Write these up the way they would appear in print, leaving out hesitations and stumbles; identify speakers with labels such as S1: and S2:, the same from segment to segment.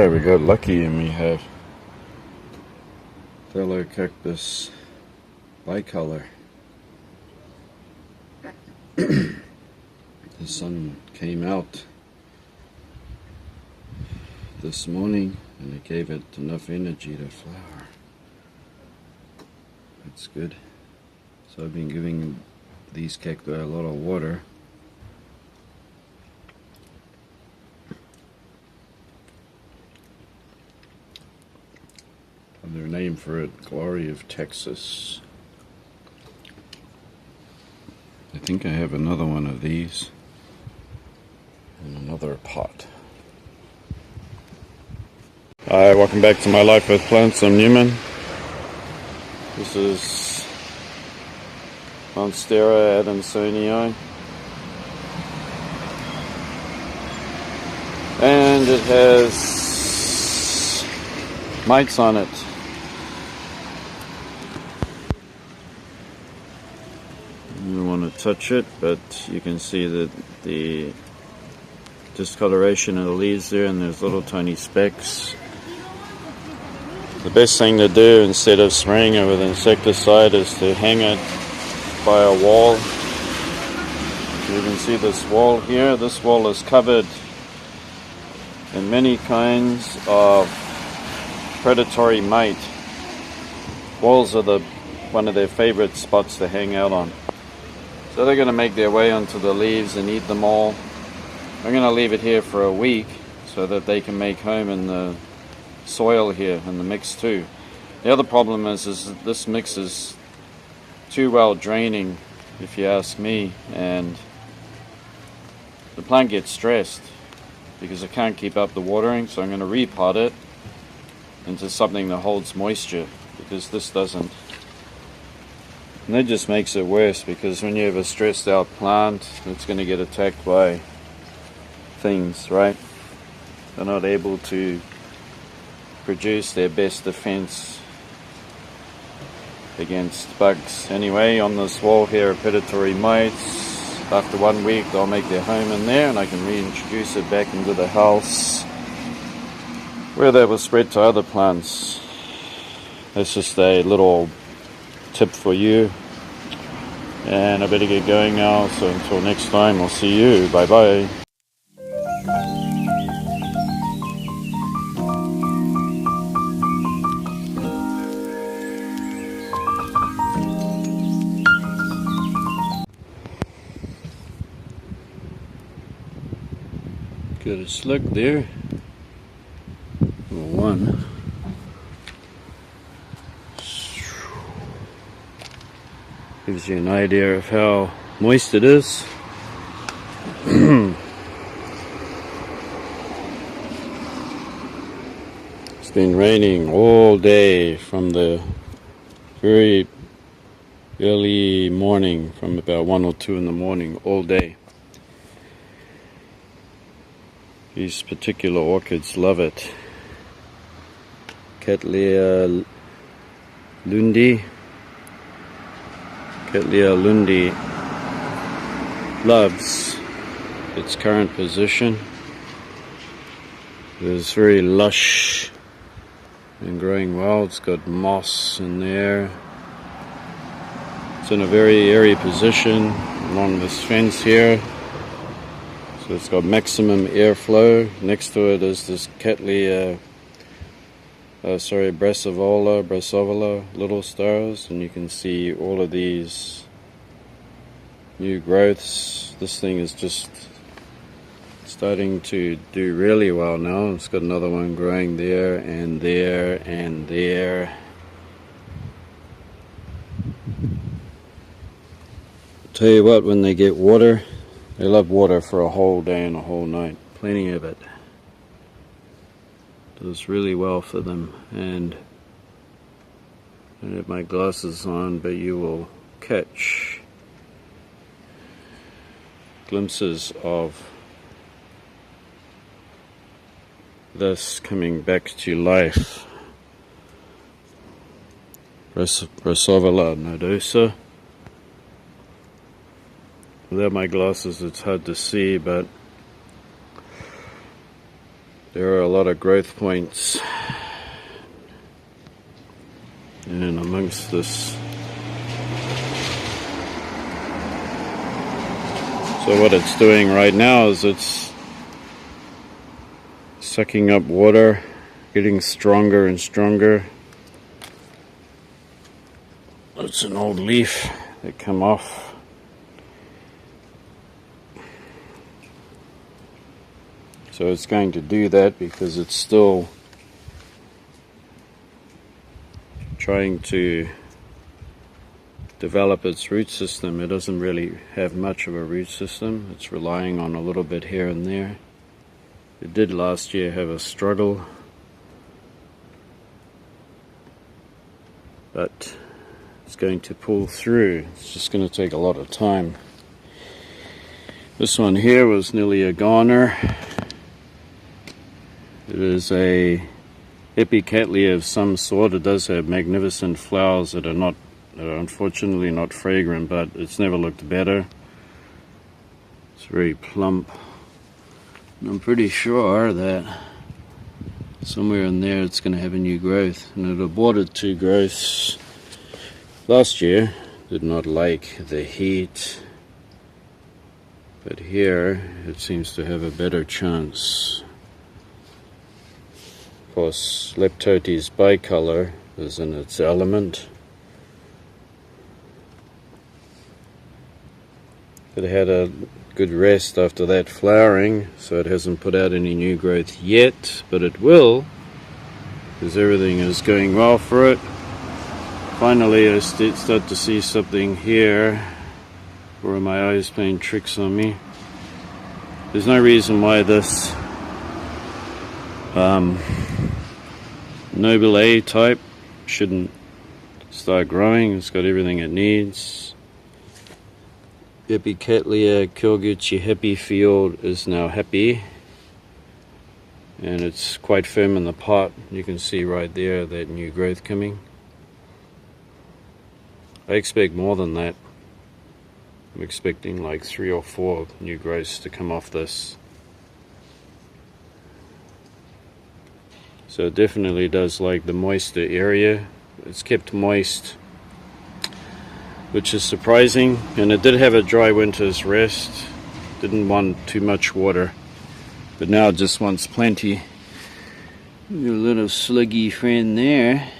S1: Alright, we got lucky and we have Thelocactus bicolor. The sun came out this morning and it gave it enough energy to flower. That's good. So I've been giving these cacti a lot of water. And their name for it, Glory of Texas. I think I have another one of these in another pot. Hi, welcome back to My Life with Plants. I'm Newman. This is Monstera Adansonii. And it has mites on it. You don't want to touch it, but you can see that the discoloration of the leaves there, and there's little tiny specks. The best thing to do instead of spraying it with insecticide is to hang it by a wall. You can see this wall here. This wall is covered in many kinds of predatory mite. Walls are one of their favorite spots to hang out on. So they're going to make their way onto the leaves and eat them all. I'm going to leave it here for a week so that they can make home in the soil here and the mix too. The other problem is that this mix is too well draining, if you ask me, and the plant gets stressed because it can't keep up the watering. So I'm going to repot it into something that holds moisture, because this doesn't. And that just makes it worse, because when you have a stressed out plant, it's going to get attacked by things, right? They're not able to produce their best defense against bugs. Anyway, on this wall here are predatory mites. After 1 week they'll make their home in there, and I can reintroduce it back into the house where they will spread to other plants. That's just a little tip for you. And I better get going now, so until next time, I'll see you. Bye bye. Got a slug there, one. Gives you an idea of how moist it is. It's been raining all day from the very early morning, from about 1 or 2 in the morning, all day. These particular orchids love it. Cattleya lundi. Cattleya lundi loves its current position. It is very lush and growing well. It's got moss in there. It's in a very airy position along this fence here. So it's got maximum airflow. Next to it is this Cattleya, Brassavola, little stars, and you can see all of these new growths. This thing is just starting to do really well now. It's got another one growing there and there and there. Tell you what, when they get water, they love water for a whole day and a whole night. Plenty of it. Does really well for them. And I don't have my glasses on, but you will catch glimpses of this coming back to life. Brassavola nodosa. Without my glasses it's hard to see, but there are a lot of growth points in amongst this. So what it's doing right now is it's sucking up water, getting stronger and stronger. It's an old leaf that come off. So it's going to do that because it's still trying to develop its root system. It doesn't really have much of a root system. It's relying on a little bit here and there. It did last year have a struggle, but it's going to pull through. It's just going to take a lot of time. This one here was nearly a goner. It is a Epicatlia of some sort. It does have magnificent flowers that are unfortunately not fragrant, but it's never looked better. It's very plump. And I'm pretty sure that somewhere in there it's going to have a new growth. And it aborted 2 growths last year. Did not like the heat. But here it seems to have a better chance. Of course, Leptotes bicolor is in its element. It had a good rest after that flowering, so it hasn't put out any new growth yet, but it will, because everything is going well for it. Finally, I start to see something here, or are my eyes playing tricks on me? There's no reason why this Noble A type shouldn't start growing. It's got everything it needs. Epicatlia Kyoguchi Happy Field is now happy, and it's quite firm in the pot. You can see right there that new growth coming. I expect more than that. I'm expecting like 3 or 4 new growths to come off this. So it definitely does like the moister area. It's kept moist, which is surprising. And it did have a dry winter's rest. Didn't want too much water, but now it just wants plenty. Your little sluggy friend there.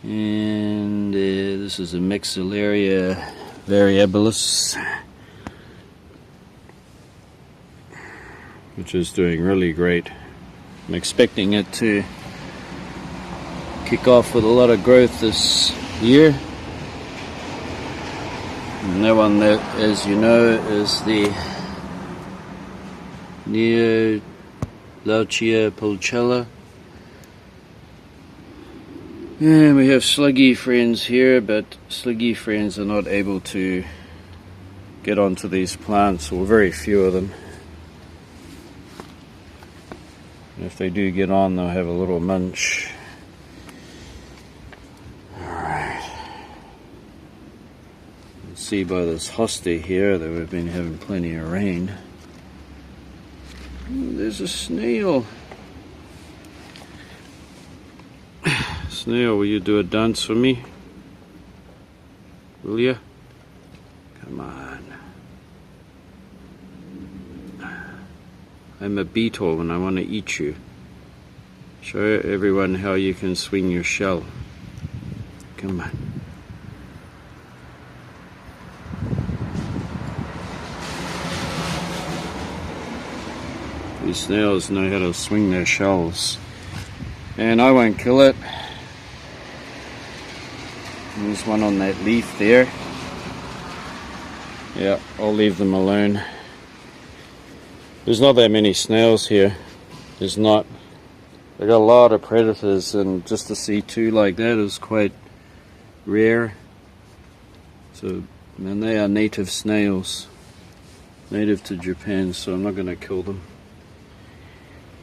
S1: And this is a Maxillaria variabilis, which is doing really great. I'm expecting it to kick off with a lot of growth this year. And that one, that, as you know, is the Neolauchia pulchella. And we have sluggy friends here, but sluggy friends are not able to get onto these plants, or very few of them. And if they do get on, they'll have a little munch. Alright. You can see by this hosta here that we've been having plenty of rain. Ooh, there's a snail. Snail, will you do a dance for me? Will you? Come on. I'm a beetle and I want to eat you. Show everyone how you can swing your shell. Come on. These snails know how to swing their shells. And I won't kill it. There's one on that leaf there. Yeah, I'll leave them alone. There's not that many snails here. There's not. They got a lot of predators, and just to see 2 like that is quite rare. So, and they are native snails, native to Japan, so I'm not going to kill them.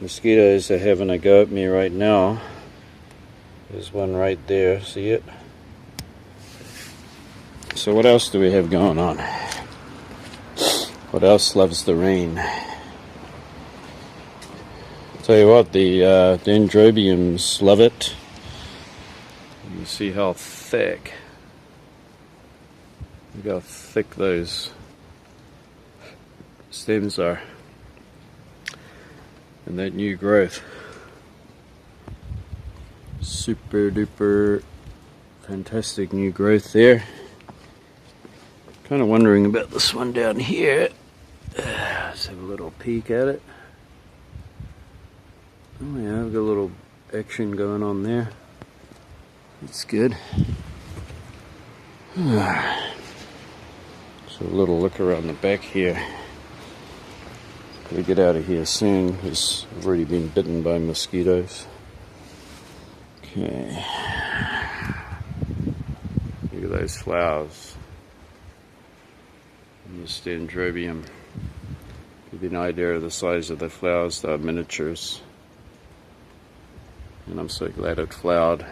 S1: Mosquitoes are having a go at me right now. There's one right there, see it? So what else do we have going on? What else loves the rain? Tell you what, the dendrobiums love it. You see how thick, look how thick those stems are, and that new growth. Super duper fantastic new growth there. Kind of wondering about this one down here. Let's have a little peek at it. Oh yeah, I've got a little action going on there. That's good. So a little look around the back here. Gotta get out of here soon because I've already been bitten by mosquitoes. Okay. Look at those flowers. And this dendrobium. Give you an idea of the size of the flowers. They're miniatures. And I'm so glad it flowered,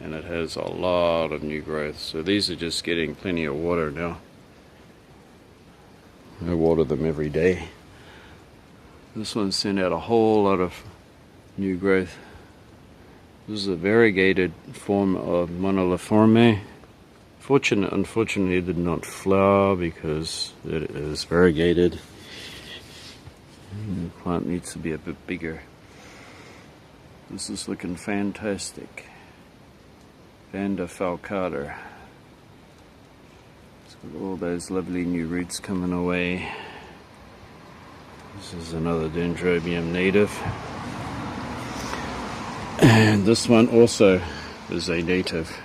S1: and it has a lot of new growth. So these are just getting plenty of water now. I water them every day. This one sent out a whole lot of new growth. This is a variegated form of moniliforme. Unfortunately, it did not flower because it is variegated. And the plant needs to be a bit bigger. This is looking fantastic. Thelocactus. It's got all those lovely new roots coming away. This is another dendrobium native. And this one also is a native.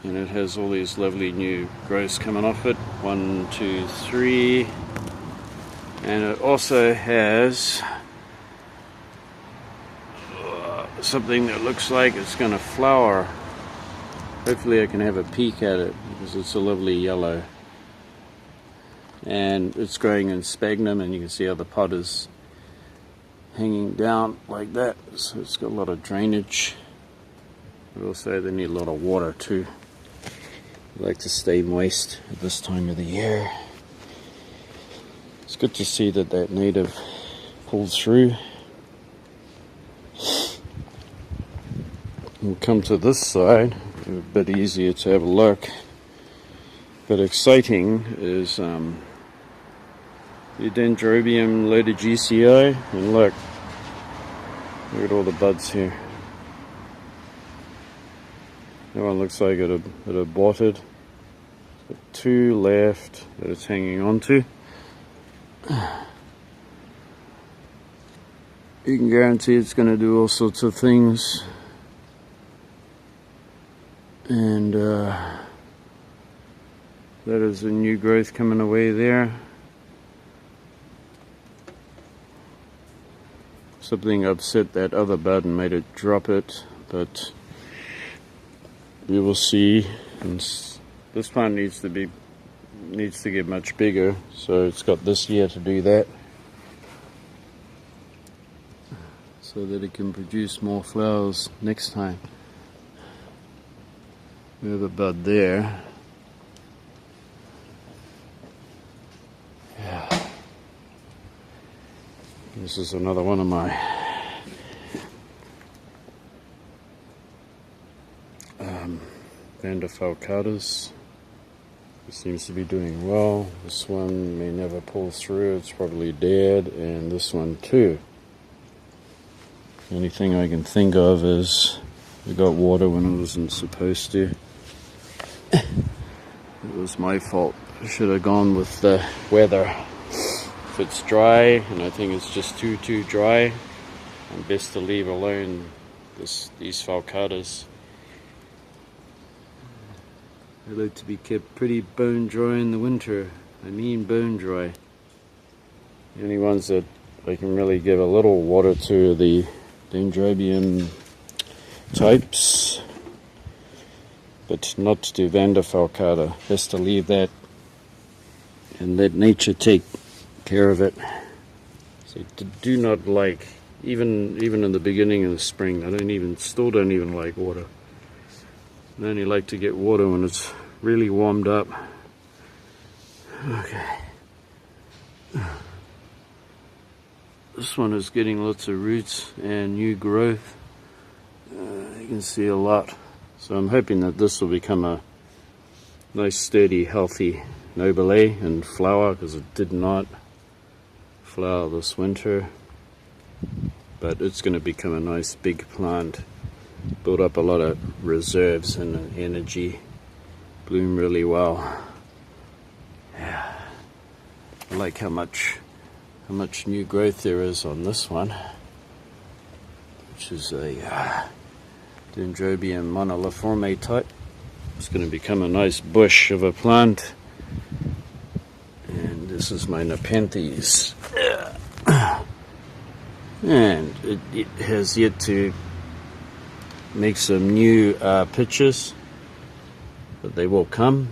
S1: And it has all these lovely new growths coming off it. 1, 2, 3. And it also has something that looks like it's going to flower. Hopefully I can have a peek at it because it's a lovely yellow. And it's growing in sphagnum, and you can see how the pot is hanging down like that. So it's got a lot of drainage. But also they need a lot of water too. They like to stay moist at this time of the year. It's good to see that that native pulled through. We'll come to this side, a bit easier to have a look. But exciting is the Dendrobium lodogicii, and look at all the buds here. That one looks like it had aborted. Got 2 left that it's hanging on to. You can guarantee it's going to do all sorts of things. And that is a new growth coming away there. Something upset that other bud and made it drop it, but we will see. And this plant needs to get much bigger, so it's got this year to do that, so that it can produce more flowers next time. We have a bud there. Yeah. This is another one of my Thelocactus. It seems to be doing well. This one may never pull through. It's probably dead, and this one too. The only thing I can think of is we got water when it wasn't supposed to. It was my fault. I should have gone with the weather. If it's dry, and I think it's just too dry, and best to leave alone these Thelocactus. They like to be kept pretty bone dry in the winter. I mean bone dry. The only ones that I can really give a little water to are the Dendrobium types, but not to Thelocactus. Best to leave that and let nature take care of it. So do not like, even in the beginning of the spring, still don't even like water. I only like to get water when it's really warmed up. Okay. This one is getting lots of roots and new growth. You can see a lot. So I'm hoping that this will become a nice, sturdy, healthy nobile and flower, because it did not flower this winter. But it's going to become a nice big plant, build up a lot of reserves and energy, bloom really well. Yeah, I like how much new growth there is on this one, which is a Dendrobium moniliforme type. It's going to become a nice bush of a plant. And this is my Nepenthes. And it has yet to make some new pitches, but they will come.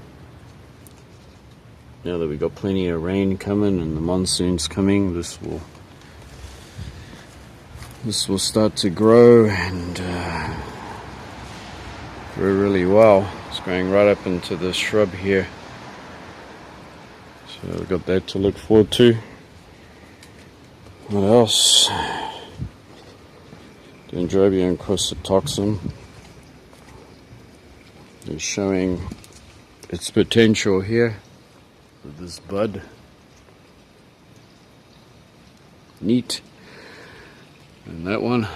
S1: Now that we've got plenty of rain coming and the monsoon's coming, this will start to grow and grow really well. It's growing right up into the shrub here. So we've got that to look forward to. What else? Dendrobium chrysitoxum is showing its potential here with this bud. Neat. And that one.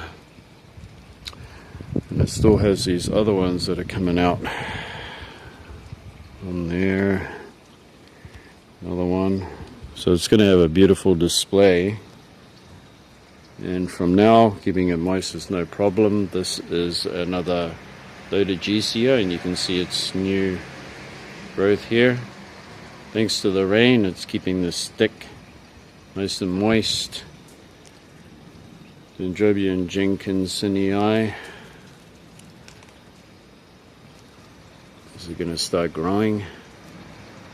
S1: And it still has these other ones that are coming out. One there. Another one. So it's going to have a beautiful display. And from now, keeping it moist is no problem. This is another Thelocactus, and you can see its new growth here. Thanks to the rain, it's keeping the stick nice and moist. Dendrobium jenkinsonii. This is going to start growing.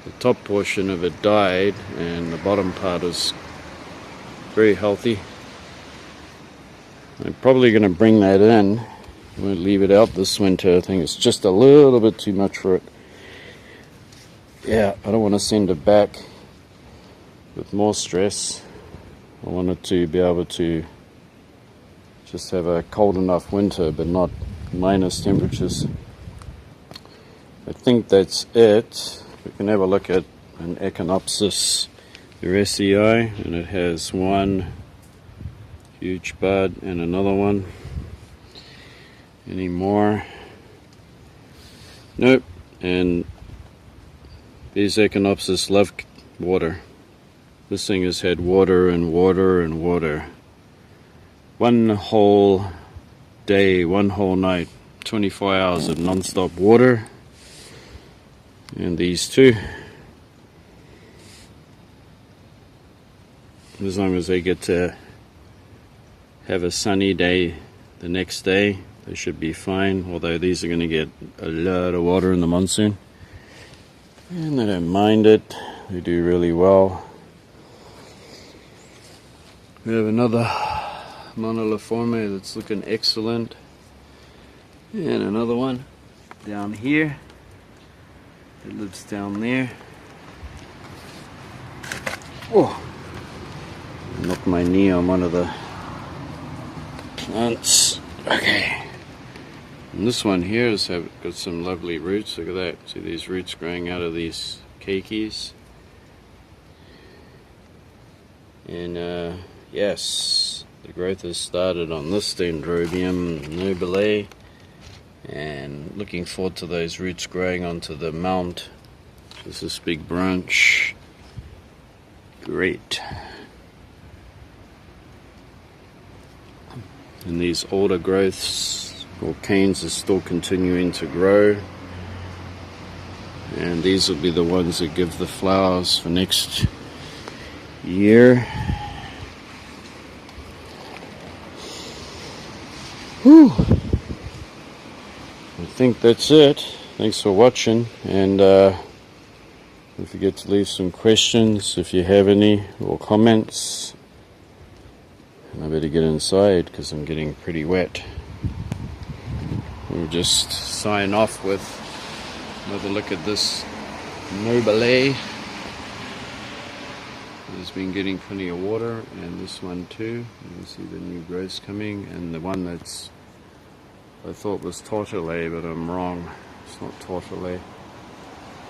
S1: The top portion of it died, and the bottom part is very healthy. I'm probably going to bring that in. I won't leave it out this winter. I think it's just a little bit too much for it. Yeah, I don't want to send it back with more stress. I want it to be able to just have a cold enough winter, but not minus temperatures. I think that's it. We can have a look at an Echinopsis ursii, and it has one huge bud and another one. Any more? Nope. And these Echinopsis love water. This thing has had water and water and water. One whole day, one whole night, 24 hours of non-stop water. And these two, as long as they get to have a sunny day the next day, they should be fine, although these are going to get a lot of water in the monsoon. And they don't mind it. They do really well. We have another moniliforme that's looking excellent. And another one down here. It lives down there. Oh! Knocked my knee on one of the plants. Okay. And this one here has got some lovely roots. Look at that. See these roots growing out of these keikis. And yes, the growth has started on this Dendrobium nobile. And looking forward to those roots growing onto the mount. There's this big branch. Great. And these older growths or canes are still continuing to grow. And these will be the ones that give the flowers for next year. Whew. I think that's it. Thanks for watching, and don't forget to leave some questions if you have any, or comments. And I better get inside because I'm getting pretty wet. We'll just sign off with another look at this nobile. There's has been getting plenty of water, and this one too. You can see the new growths coming, and the one that's I thought was tortellay, but I'm wrong. It's not tortellay,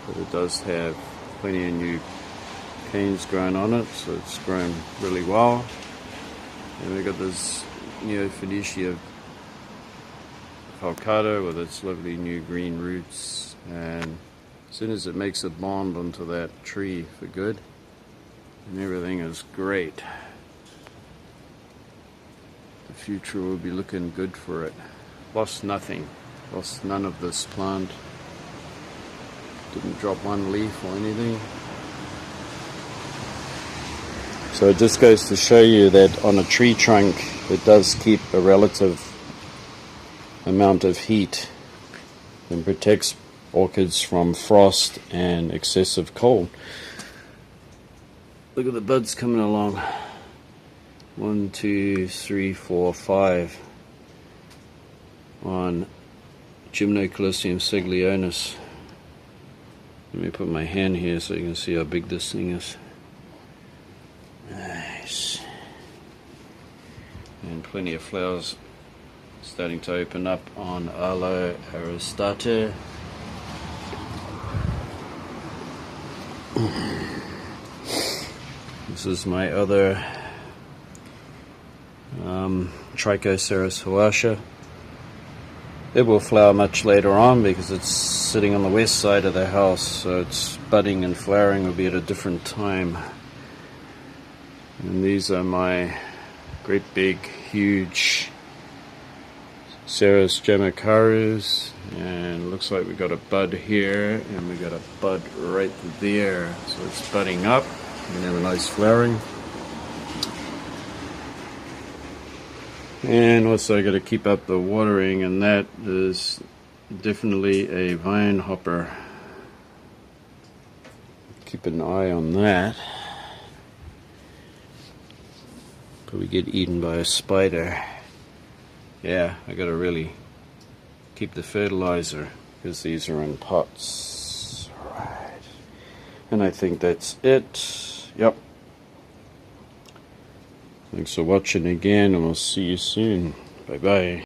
S1: but it does have plenty of new canes growing on it, so it's grown really well. And we've got this Neophoenicia falcata with its lovely new green roots, and as soon as it makes a bond onto that tree for good, and everything is great. The future will be looking good for it. Lost nothing, lost none of this plant, didn't drop one leaf or anything. So it just goes to show you that on a tree trunk it does keep a relative amount of heat and protects orchids from frost and excessive cold. Look at the buds coming along. 1, 2, 3, 4, 5 on Gymnocalycium siglionis. Let me put my hand here so you can see how big this thing is. Nice. And plenty of flowers starting to open up on Aloe aristata. This is my other Trichoceros huasha. It will flower much later on because it's sitting on the west side of the house, so its budding and flowering will be at a different time. And these are my great big huge Ceros Jamacarus, and looks like we got a bud here and we got a bud right there, so it's budding up and have a nice flowering. And also got to keep up the watering, and that is definitely a vine hopper. Keep an eye on that. Could we get eaten by a spider? Yeah, I got to really keep the fertilizer because these are in pots. Right. And I think that's it. Yep. Thanks for watching again, and we'll see you soon. Bye bye.